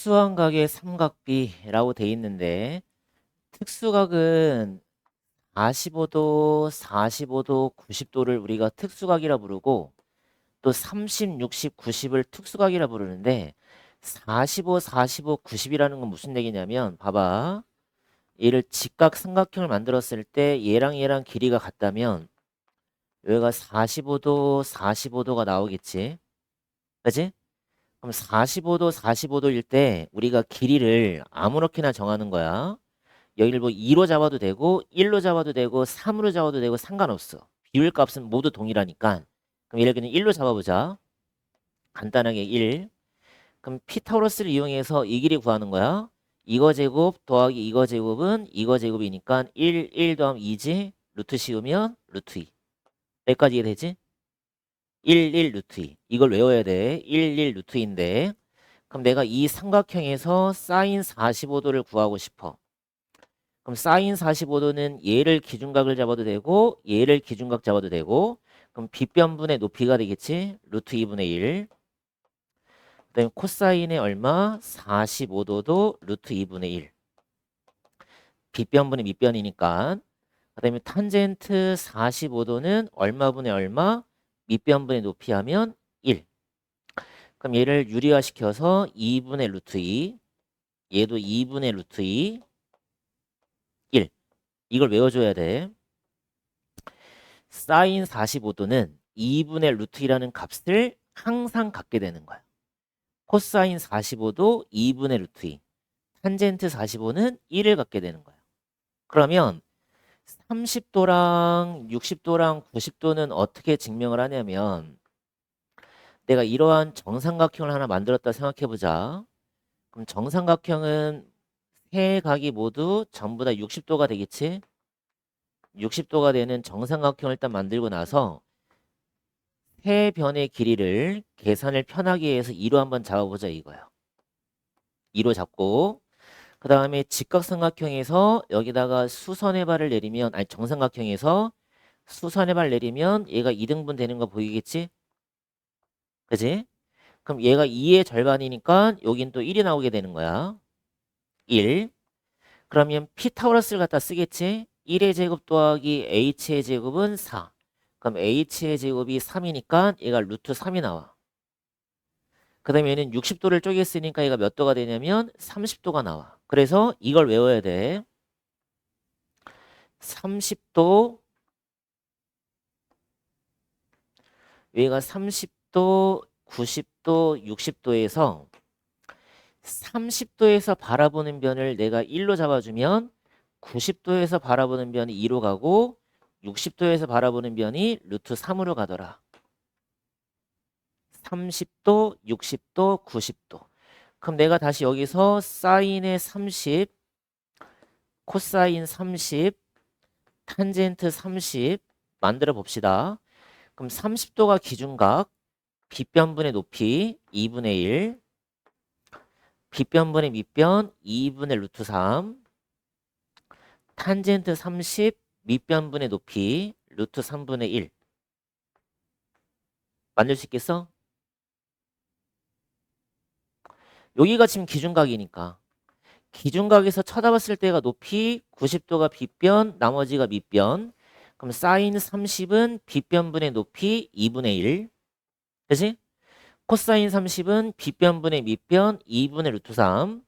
특수한 각의 삼각비라고 돼 있는데 특수각은 45도, 45도, 90도를 우리가 특수각이라 부르고 또 30, 60, 90을 특수각이라 부르는데 45, 45, 90이라는 건 무슨 얘기냐면 봐봐. 얘를 직각 삼각형을 만들었을 때 얘랑 길이가 같다면 여기가 45도, 45도가 나오겠지. 그지? 그럼 45도, 45도일 때 우리가 길이를 아무렇게나 정하는 거야. 여기를 뭐 2로 잡아도 되고 1로 잡아도 되고 3으로 잡아도 되고 상관없어. 비율 값은 모두 동일하니까. 그럼 얘를 그냥 1로 잡아보자. 간단하게 1. 그럼 피타고라스를 이용해서 이 길이 구하는 거야. 이거 제곱 더하기 이거 제곱은 이거 제곱이니까 1 더하면 2지. 루트 씌우면 루트 2. 여기까지 이해되지? 1 루트 2. 이걸 외워야 돼. 1 루트 2인데 그럼 내가 이 삼각형에서 사인 45도를 구하고 싶어. 그럼 사인 45도는 얘를 기준각을 잡아도 되고 얘를 기준각 잡아도 되고 그럼 빗변분의 높이가 되겠지? 루트 2분의 1. 그다음에 코사인의 얼마? 45도도 루트 2분의 1. 빗변분의 밑변이니까. 그다음에 탄젠트 45도는 얼마분의 얼마? 밑변분의 높이 하면 1. 그럼 얘를 유리화시켜서 2분의 루트 2. 얘도 2분의 루트 2. 1. 이걸 외워줘야 돼. 사인 45도는 2분의 루트 2라는 값을 항상 갖게 되는 거야. 코사인 45도 2분의 루트 2. 탄젠트 45는 1을 갖게 되는 거야. 그러면 30도랑 60도랑 90도는 어떻게 증명을 하냐면 내가 이러한 정삼각형을 하나 만들었다 생각해보자. 그럼 정삼각형은 세 각이 모두 전부 다 60도가 되겠지? 60도가 되는 정삼각형을 일단 만들고 나서 세 변의 길이를 계산을 편하게 해서 2로 한번 잡아보자 이거야. 2로 잡고 그 다음에 직각삼각형에서 여기다가 수선의 발을 내리면 아니 정삼각형에서 수선의 발 내리면 얘가 2등분 되는 거 보이겠지? 그지? 그럼 얘가 2의 절반이니까 여긴 또 1이 나오게 되는 거야. 1. 그러면 피타고라스를 갖다 쓰겠지? 1의 제곱 더하기 h의 제곱은 4. 그럼 h의 제곱이 3이니까 얘가 루트 3이 나와. 그 다음에 얘는 60도를 쪼갰으니까 얘가 몇 도가 되냐면 30도가 나와. 그래서 이걸 외워야 돼. 30도, 얘가 30도, 90도, 60도에서 30도에서 바라보는 변을 내가 1로 잡아주면 90도에서 바라보는 변이 2로 가고 60도에서 바라보는 변이 루트 3으로 가더라. 30도, 60도, 90도. 그럼 내가 다시 여기서 사인의 30, 코사인 30, 탄젠트 30 만들어 봅시다. 그럼 30도가 기준각, 빗변분의 높이 2분의 1, 빗변분의 밑변 2분의 루트 3, 탄젠트 30, 밑변분의 높이 루트 3분의 1. 만들 수 있겠어? 여기가 지금 기준각이니까. 기준각에서 쳐다봤을 때가 높이 90도가 빗변, 나머지가 밑변. 그럼 사인 30은 빗변분의 높이 2분의 1. 그치? 코사인 30은 빗변분의 밑변 2분의 루트 3.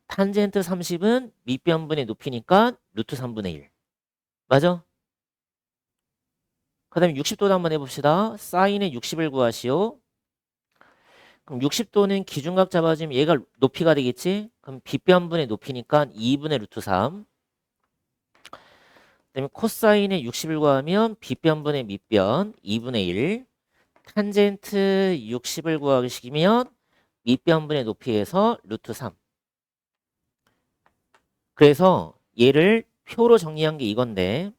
탄젠트 30은 밑변분의 높이니까 루트 3분의 1. 맞아? 그 다음에 60도도 한번 해봅시다. 사인의 60을 구하시오. 그럼 60도는 기준각 잡아주면 얘가 높이가 되겠지? 그럼 빗변분의 높이니까 2분의 루트 3. 그다음에 코사인의 60을 구하면 빗변분의 밑변 2분의 1. 탄젠트 60을 구하시면 밑변분의 높이에서 루트 3. 그래서 얘를 표로 정리한 게 이건데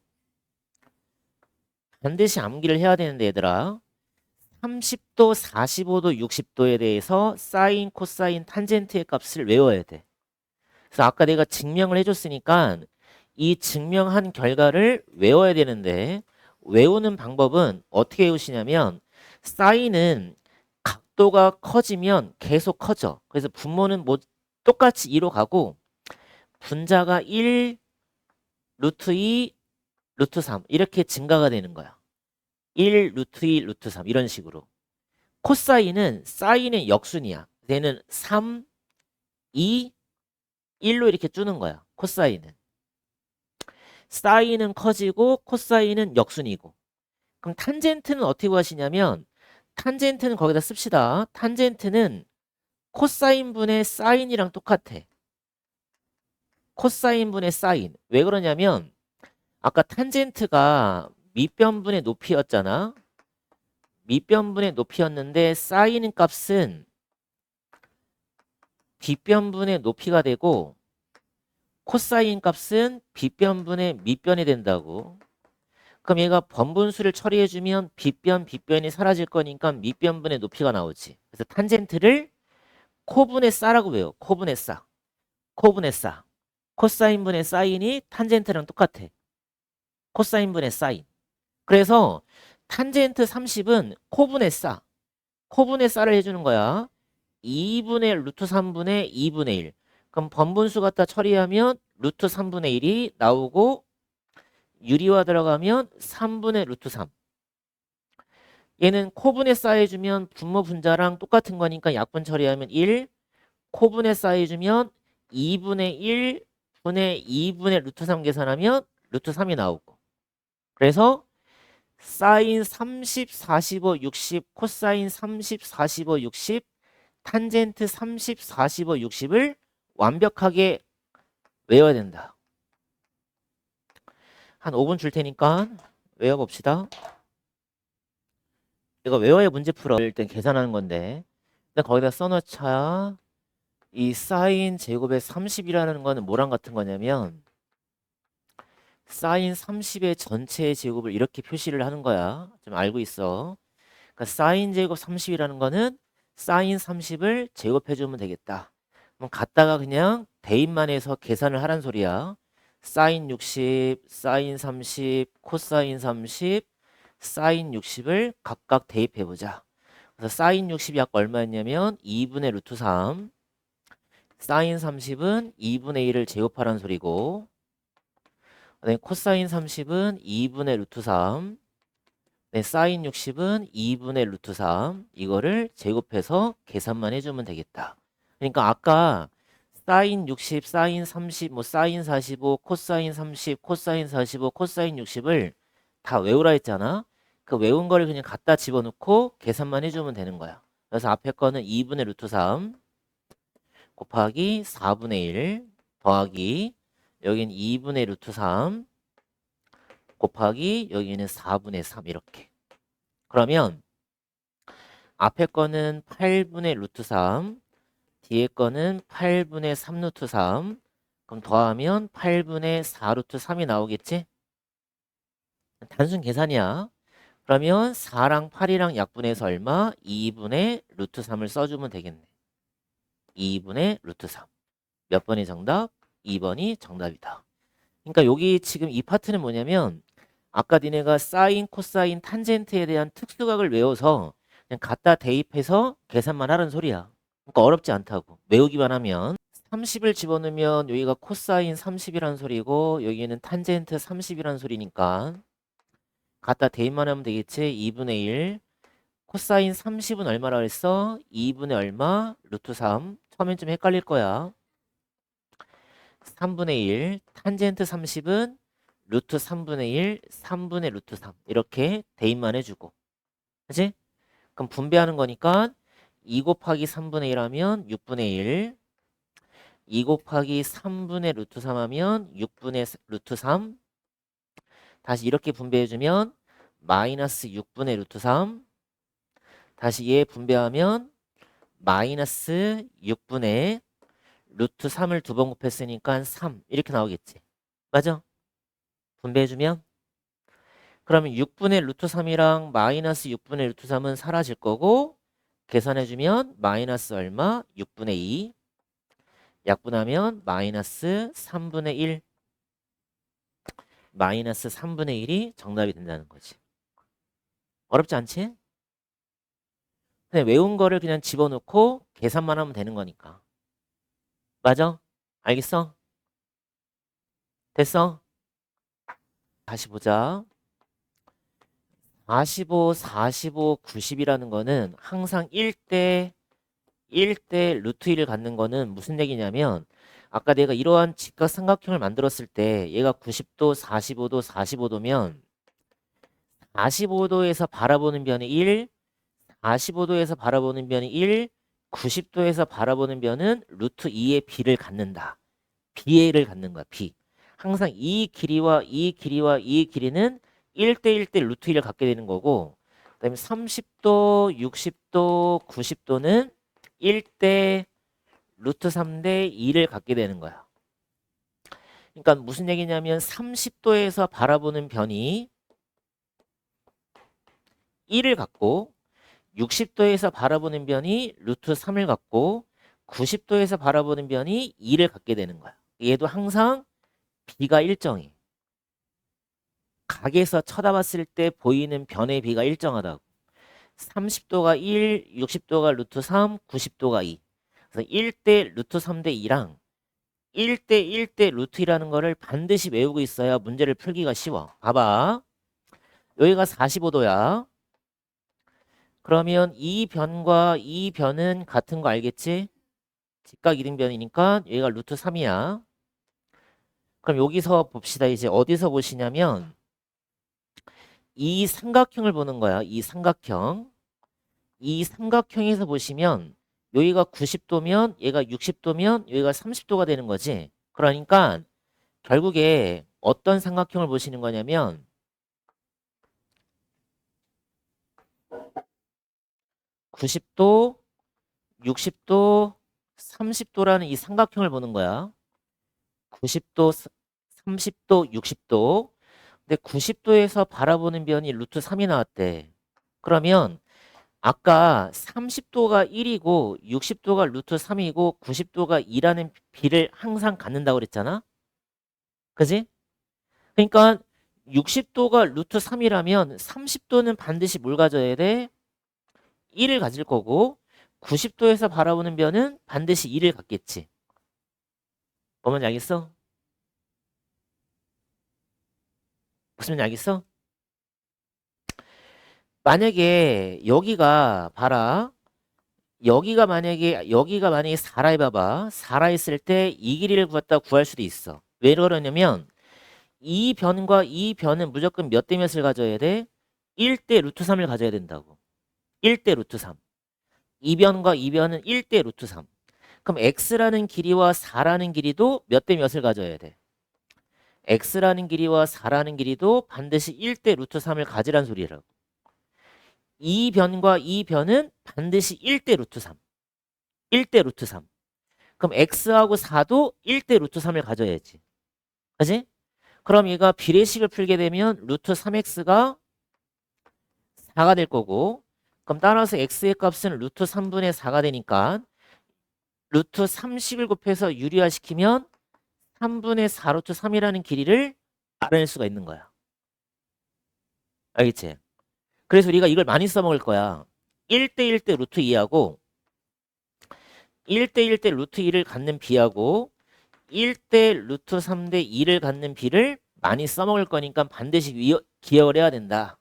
반드시 암기를 해야 되는데 얘들아 30도, 45도, 60도에 대해서 사인, 코사인, 탄젠트의 값을 외워야 돼. 그래서 아까 내가 증명을 해줬으니까 이 증명한 결과를 외워야 되는데 외우는 방법은 어떻게 외우시냐면 사인은 각도가 커지면 계속 커져. 그래서 분모는 뭐 똑같이 2로 가고 분자가 1, 루트 2, 루트 3 이렇게 증가가 되는 거야. 1, 루트 2, 루트 3 이런 식으로. 코사인은 사인의 역순이야. 얘는 3, 2, 1로 이렇게 주는 거야. 코사인은. 사인은 커지고 코사인은 역순이고. 그럼 탄젠트는 어떻게 구하시냐면 탄젠트는 거기다 씁시다. 탄젠트는 코사인분의 사인이랑 똑같아. 코사인분의 사인. 왜 그러냐면 아까 탄젠트가 밑변분의 높이였잖아. 밑변분의 높이였는데 사인 값은 뒷변분의 높이가 되고 코사인 값은 빗변분의 밑변이 된다고. 그럼 얘가 번분수를 처리해주면 빗변이 사라질 거니까 밑변분의 높이가 나오지. 그래서 탄젠트를 코분의 싸라고 외워. 코분의 싸. 코분의 싸. 코사인분의 사인이 탄젠트랑 똑같아. 코사인분의 사인. 그래서 탄젠트 30은 코분의 싸. 코분의 싸를 해주는 거야. 2분의 루트 3분의 2분의 1. 그럼 번분수 갖다 처리하면 루트 3분의 1이 나오고 유리화 들어가면 3분의 루트 3. 얘는 코분의 싸 해주면 분모 분자랑 똑같은 거니까 약분 처리하면 1. 코분의 싸 해주면 2분의 1분의 2분의 루트 3 계산하면 루트 3이 나오고. 그래서 사인 30, 45, 60, 코사인 30, 45, 60, 탄젠트 30, 45, 60을 완벽하게 외워야 된다. 한 5분 줄 테니까 외워봅시다. 이거 외워야 문제 풀어. 일단 계산하는 건데. 일단 거기다 써놓자. 이 사인 제곱의 30이라는 거는 뭐랑 같은 거냐면 사인 30의 전체의 제곱을 이렇게 표시를 하는 거야. 좀 알고 있어. 그러니까 사인 제곱 30이라는 거는 사인 30을 제곱해주면 되겠다. 그럼 갖다가 그냥 대입만 해서 계산을 하란 소리야. 사인 60, 사인 30, 코사인 30, 사인 60을 각각 대입해보자. 그래서 사인 60이 아까 얼마였냐면 2분의 루트 3. 사인 30은 2분의 1을 제곱하란 소리고, 그다음에 코사인 30은 2분의 루트 3. 네, 사인 60은 2분의 루트 3. 이거를 제곱해서 계산만 해주면 되겠다. 그러니까 아까 사인 60, 사인 30, 뭐 사인 45, 코사인 30, 코사인 45, 코사인 60을 다 외우라 했잖아. 그 외운 거를 그냥 갖다 집어넣고 계산만 해주면 되는 거야. 그래서 앞에 거는 2분의 루트 3 곱하기 4분의 1 더하기 여기는 2분의 루트 3 곱하기 여기는 4분의 3 이렇게. 그러면 앞에 거는 8분의 루트 3 뒤에 거는 8분의 3 루트 3 그럼 더하면 8분의 4 루트 3이 나오겠지? 단순 계산이야. 그러면 4랑 8이랑 약분해서 얼마? 2분의 루트 3을 써주면 되겠네. 2분의 루트 3. 몇 번이 정답? 2번이 정답이다. 그러니까 여기 지금 이 파트는 뭐냐면 아까 니네가 사인, 코사인, 탄젠트에 대한 특수각을 외워서 그냥 갖다 대입해서 계산만 하는 소리야. 그러니까 어렵지 않다고. 외우기만 하면 30을 집어넣으면 여기가 코사인 30이란 소리고 여기는 탄젠트 30이란 소리니까 갖다 대입만 하면 되겠지. 2분의 1 코사인 30은 얼마라 그랬어? 2분의 얼마? 루트 3. 처음엔 좀 헷갈릴 거야. 3분의 1 탄젠트 30은 루트 3분의 1 3분의 루트 3 이렇게 대입만 해주고 그치? 그럼 분배하는 거니까 2 곱하기 3분의 1 하면 6분의 1 2 곱하기 3분의 루트 3 하면 6분의 루트 3 다시 이렇게 분배해주면 마이너스 6분의 루트 3 다시 얘 분배하면 마이너스 6분의 루트 3을 두 번 곱했으니까 3 이렇게 나오겠지. 맞아? 분배해주면 그러면 6분의 루트 3이랑 마이너스 6분의 루트 3은 사라질 거고 계산해주면 마이너스 얼마? 6분의 2 약분하면 마이너스 3분의 1 마이너스 3분의 1이 정답이 된다는 거지. 어렵지 않지? 그냥 외운 거를 그냥 집어넣고 계산만 하면 되는 거니까. 맞아? 알겠어? 됐어? 다시 보자. 45, 45, 90이라는 거는 항상 1대 1대 루트 1을 갖는 거는 무슨 얘기냐면 아까 내가 이러한 직각삼각형을 만들었을 때 얘가 90도, 45도, 45도면 45도에서 바라보는 변이 1, 45도에서 바라보는 변이 1, 90도에서 바라보는 변은 루트 2의 b를 갖는다. b를 갖는 거야. b. 항상 이 길이와 이 길이와 이 길이는 1대 1대 루트 1을 갖게 되는 거고 그다음에 30도, 60도, 90도는 1대 루트 3대 2를 갖게 되는 거야. 그러니까 무슨 얘기냐면 30도에서 바라보는 변이 1을 갖고 60도에서 바라보는 변이 루트 3을 갖고 90도에서 바라보는 변이 2를 갖게 되는 거야. 얘도 항상 b가 일정해. 각에서 쳐다봤을 때 보이는 변의 b가 일정하다고. 30도가 1, 60도가 루트 3, 90도가 2. 그래서 1대 루트 3대 2랑 1대 1대 루트 2라는 거를 반드시 외우고 있어야 문제를 풀기가 쉬워. 봐봐. 여기가 45도야. 그러면 이 변과 이 변은 같은 거 알겠지? 직각 이등변이니까 여기가 루트 3이야. 그럼 여기서 봅시다. 이제 어디서 보시냐면 이 삼각형을 보는 거야. 이 삼각형. 이 삼각형에서 보시면 여기가 90도면 얘가 60도면 여기가 30도가 되는 거지. 그러니까 결국에 어떤 삼각형을 보시는 거냐면 90도, 60도, 30도라는 이 삼각형을 보는 거야. 90도, 30도, 60도. 근데 90도에서 바라보는 변이 루트 3이 나왔대. 그러면 아까 30도가 1이고 60도가 루트 3이고 90도가 2라는 비를 항상 갖는다고 그랬잖아. 그지? 그러니까 60도가 루트 3이라면 30도는 반드시 뭘 가져야 돼? 1을 가질 거고 90도에서 바라보는 변은 반드시 2를 갖겠지. 뭔지 알겠어? 무슨 말인지 알겠어? 만약에 여기가 봐라. 여기가 만약에 4라 해봐봐. 4라 했을 때 이 길이를 구했다 구할 수도 있어. 왜 그러냐면 이 변과 이 변은 무조건 몇 대 몇을 가져야 돼? 1대 루트 3을 가져야 된다고. 1대 루트 3. 이 변과 이 변은 1대 루트 3. 그럼 x라는 길이와 4라는 길이도 몇 대 몇을 가져야 돼? x라는 길이와 4라는 길이도 반드시 1대 루트 3을 가지란 소리라고. 이 변과 이 변은 반드시 1대 루트 3. 1대 루트 3. 그럼 x하고 4도 1대 루트 3을 가져야지. 그지? 그럼 얘가 비례식을 풀게 되면 루트 3x가 4가 될 거고 그럼 따라서 x의 값은 루트 3분의 4가 되니까 루트 30을 곱해서 유리화시키면 3분의 4 루트 3이라는 길이를 알아낼 수가 있는 거야. 알겠지? 그래서 우리가 이걸 많이 써먹을 거야. 1대 1대 루트 2하고 1대 1대 루트 2를 갖는 b하고 1대 루트 3대 2를 갖는 b를 많이 써먹을 거니까 반드시 기억을 해야 된다.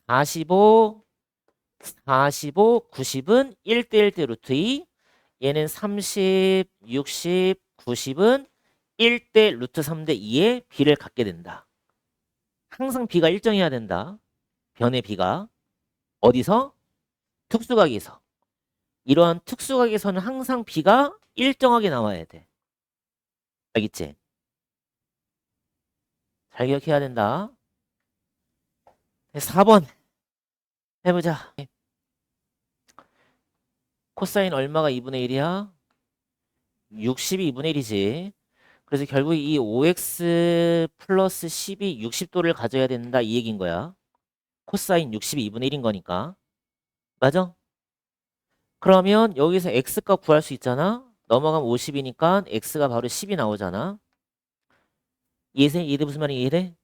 45, 90은 1대 1대 루트 2, 얘는 30, 60, 90은 1대 루트 3대 2의 b를 갖게 된다. 항상 b가 일정해야 된다. 변의 b가. 어디서? 특수각에서. 이러한 특수각에서는 항상 b가 일정하게 나와야 돼. 알겠지? 잘 기억해야 된다. 4번 해보자. 코사인 얼마가 2분의 1이야? 60이 2분의 1이지. 그래서 결국 이 5x 플러스 10이 60도를 가져야 된다 이 얘기인 거야. 코사인 60이 2분의 1인 거니까. 맞아? 그러면 여기서 x값 구할 수 있잖아. 넘어가면 50이니까 x가 바로 10이 나오잖아. 이해돼? 이해돼? 무슨 말인지 이해돼?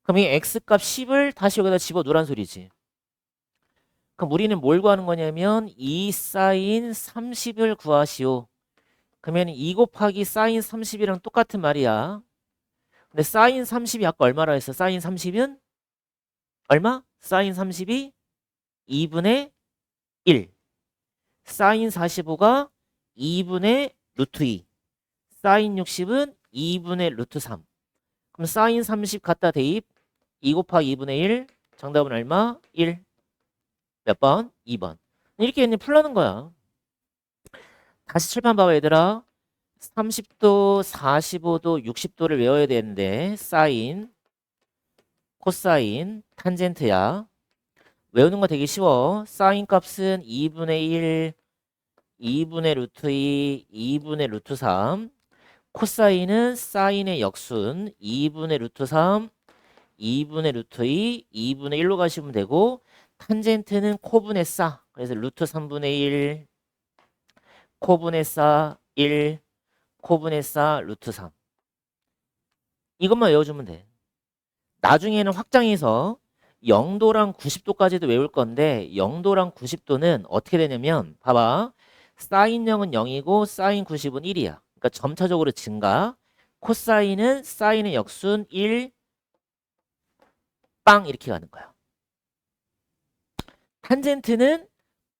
그럼 이 x값 10을 다시 여기다 집어넣으란 소리지. 그럼 우리는 뭘 구하는 거냐면 2 사인 30을 구하시오. 그러면 2 곱하기 사인 30이랑 똑같은 말이야. 근데 사인 30이 아까 얼마라 했어? 사인 30은 얼마? 사인 30이 2분의 1. 사인 45가 2분의 루트 2. 사인 60은 2분의 루트 3. 그럼 사인 30 갖다 대입. 2 곱하기 2분의 1. 정답은 얼마? 1. 몇 번? 2번. 이렇게 그냥 풀라는 거야. 다시 칠판 봐봐 얘들아. 30도, 45도, 60도를 외워야 되는데 사인, 코사인, 탄젠트야. 외우는 거 되게 쉬워. 사인 값은 2분의 1, 2분의 루트 2, 2분의 루트 3. 코사인은 사인의 역순 2분의 루트 3, 2분의 루트 2, 2분의 1로 가시면 되고 탄젠트는 코분의 싸. 그래서 루트 3분의 1, 코분의 싸 1, 코분의 싸 루트 3. 이것만 외워주면 돼. 나중에는 확장해서 0도랑 90도까지도 외울 건데 0도랑 90도는 어떻게 되냐면 봐봐. 사인 0은 0이고 사인 90은 1이야. 그러니까 점차적으로 증가. 코사인은 사인의 역순 1, 빵 이렇게 가는 거야. 탄젠트는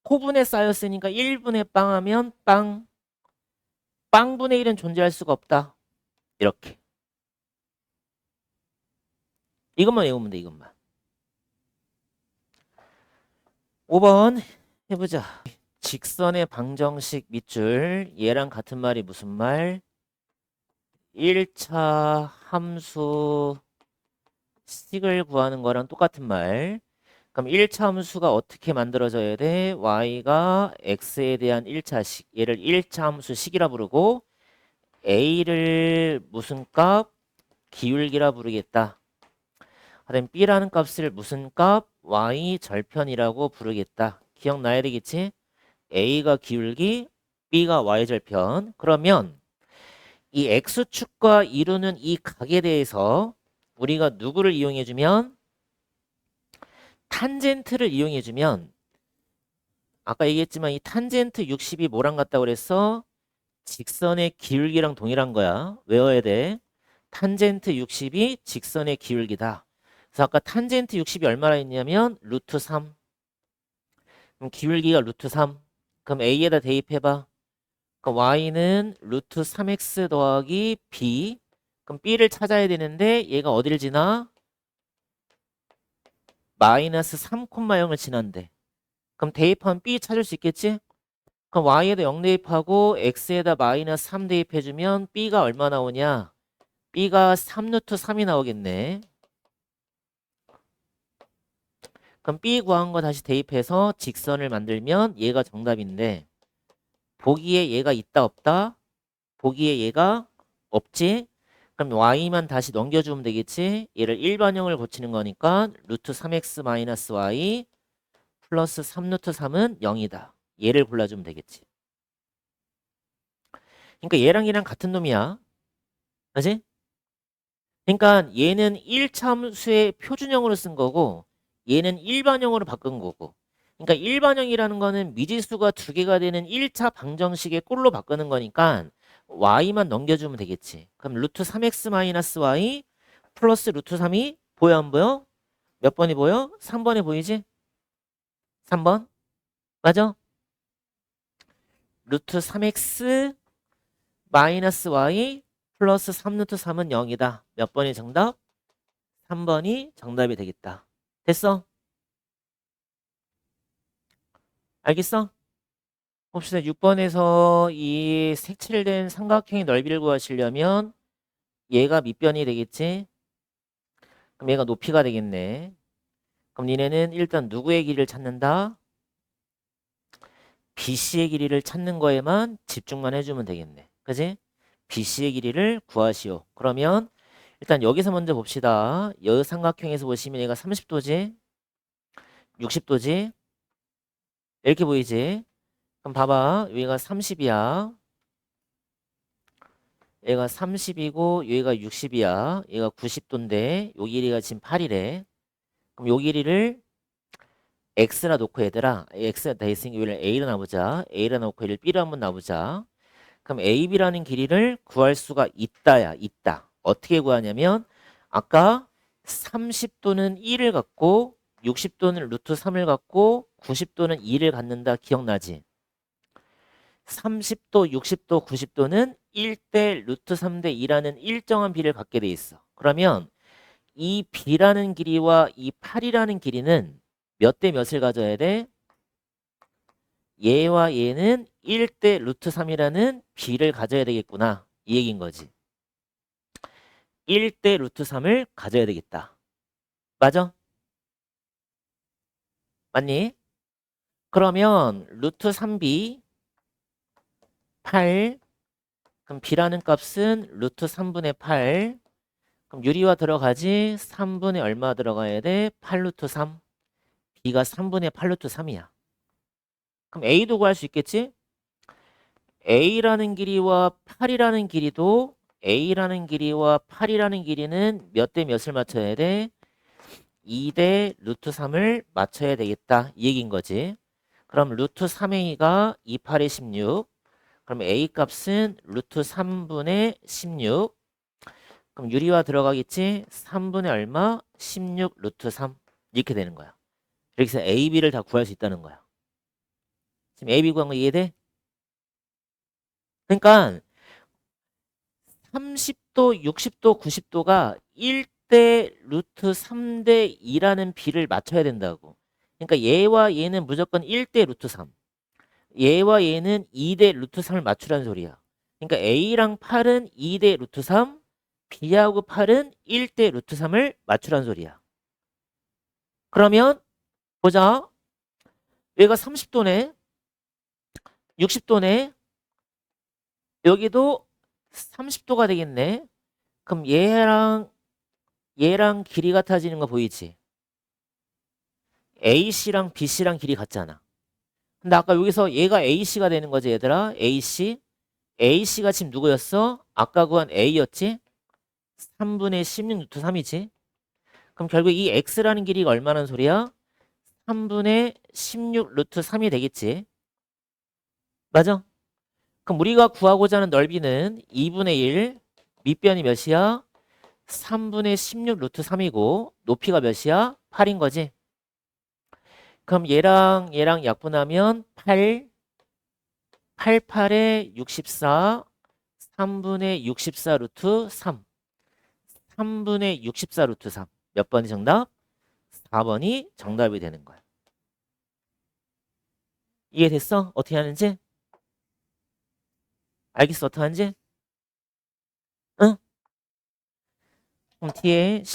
코분에 쌓였으니까 1분의 빵 하면 빵. 빵분의 1은 존재할 수가 없다. 이렇게. 이것만 외우면 돼, 이것만. 5번 해보자. 직선의 방정식 밑줄. 얘랑 같은 말이 무슨 말? 1차 함수 식을 구하는 거랑 똑같은 말. 그럼 1차 함수가 어떻게 만들어져야 돼? y가 x에 대한 1차식. 얘를 1차 함수식이라 부르고 a를 무슨 값? 기울기라 부르겠다. 그다음 b라는 값을 무슨 값? y 절편이라고 부르겠다. 기억나야 되겠지? a가 기울기, b가 y 절편. 그러면 이 x축과 이루는 이 각에 대해서 우리가 누구를 이용해주면 탄젠트를 이용해주면 아까 얘기했지만 이 탄젠트 60이 뭐랑 같다고 그랬어? 직선의 기울기랑 동일한 거야. 외워야 돼. 탄젠트 60이 직선의 기울기다. 그래서 아까 탄젠트 60이 얼마나 있냐면 루트 3. 그럼 기울기가 루트 3. 그럼 a에다 대입해봐. 그럼 y는 루트 3x 더하기 b. 그럼 b를 찾아야 되는데 얘가 어디를 지나? 마이너스 3,0을 지난대. 그럼 대입하면 b 찾을 수 있겠지? 그럼 y에다 0 대입하고 x에다 마이너스 3 대입해주면 b가 얼마 나오냐? b가 3루트 3이 나오겠네. 그럼 b 구한 거 다시 대입해서 직선을 만들면 얘가 정답인데 보기에 얘가 있다 없다? 보기에 얘가 없지? 그럼 y만 다시 넘겨주면 되겠지? 얘를 일반형을 고치는 거니까 루트 3x 마이너스 y 플러스 3루트 3은 0이다. 얘를 골라주면 되겠지. 그러니까 얘랑 얘랑 같은 놈이야. 그지? 그러니까 얘는 1차 함수의 표준형으로 쓴 거고 얘는 일반형으로 바꾼 거고. 그러니까 일반형이라는 거는 미지수가 두 개가 되는 1차 방정식의 꼴로 바꾸는 거니까 y만 넘겨주면 되겠지. 그럼 루트 3x 마이너스 y 플러스 루트 3이 보여 안 보여? 몇 번이 보여? 3번에 보이지? 3번? 맞아? 루트 3x 마이너스 y 플러스 3루트 3은 0이다. 몇 번이 정답? 3번이 정답이 되겠다. 됐어? 알겠어? 봅시다. 6번에서 이 색칠된 삼각형의 넓이를 구하시려면 얘가 밑변이 되겠지? 그럼 얘가 높이가 되겠네. 그럼 니네는 일단 누구의 길이를 찾는다? BC의 길이를 찾는 거에만 집중만 해주면 되겠네. 그지? BC의 길이를 구하시오. 그러면 일단 여기서 먼저 봅시다. 여 삼각형에서 보시면 얘가 30도지? 60도지? 이렇게 보이지? 그럼 봐봐. 여기가 30이야. 얘가 30이고 여기가 60이야. 얘가 90도인데 요 길이가 지금 8이래. 그럼 요 길이를 x라 놓고 얘들아 x가 다 있으니까 여기를 a로 나보자. a로 놓고 얘를 b로 한번 나보자. 그럼 AB라는 길이를 구할 수가 있다야, 있다. 어떻게 구하냐면 아까 30도는 1을 갖고 60도는 루트 3을 갖고 90도는 2를 갖는다 기억나지? 30도, 60도, 90도는 1대 루트 3대 2라는 일정한 비를 갖게 돼 있어. 그러면 이 B라는 길이와 이 8이라는 길이는 몇 대 몇을 가져야 돼? 얘와 얘는 1대 루트 3이라는 B를 가져야 되겠구나. 이 얘기인 거지. 1대 루트 3을 가져야 되겠다. 맞아? 맞니? 그러면 루트 3B 8 그럼 B라는 값은 루트 3분의 8 그럼 유리화 들어가지 3분의 얼마 들어가야 돼? 8루트 3 B가 3분의 8루트 3이야. 그럼 A도 구할 수 있겠지? A라는 길이와 8이라는 길이도 A라는 길이와 8이라는 길이는 몇 대 몇을 맞춰야 돼? 2대 루트 3을 맞춰야 되겠다. 이 얘기인 거지. 그럼 루트 3A가 2, 8에 16. 그럼 A 값은 루트 3분의 16. 그럼 유리화 들어가겠지? 3분의 얼마? 16 루트 3. 이렇게 되는 거야. 이렇게 해서 A, B를 다 구할 수 있다는 거야. 지금 A, B 구한 거 이해돼? 그러니까 30도, 60도, 90도가 1대 루트 3대 2라는 비를 맞춰야 된다고. 그러니까 얘와 얘는 무조건 1대 루트 3. 얘와 얘는 2대 루트 3을 맞추라는 소리야. 그러니까 A랑 8은 2대 루트 3, B하고 8은 1대 루트 3을 맞추라는 소리야. 그러면 보자. 얘가 30도네. 60도네. 여기도 30도가 되겠네. 그럼 얘랑 길이 같아지는 거 보이지? AC랑 BC랑 길이 같잖아. 근데 아까 여기서 얘가 AC가 되는 거지, 얘들아. AC. AC가 지금 누구였어? 아까 구한 A였지? 3분의 16 루트 3이지? 그럼 결국 이 X라는 길이가 얼마나 소리야? 3분의 16 루트 3이 되겠지? 맞아? 그럼 우리가 구하고자 하는 넓이는 2분의 1, 밑변이 몇이야? 3분의 16 루트 3이고 높이가 몇이야? 8인 거지? 그럼 얘랑 약분하면 8, 8에 64, 3분의 64 루트 3, 3분의 64 루트 3. 몇 번이 정답? 4번이 정답이 되는 거야. 이해됐어? 어떻게 하는지? 알겠어? 어떻게 하는지? 응? 그럼 뒤에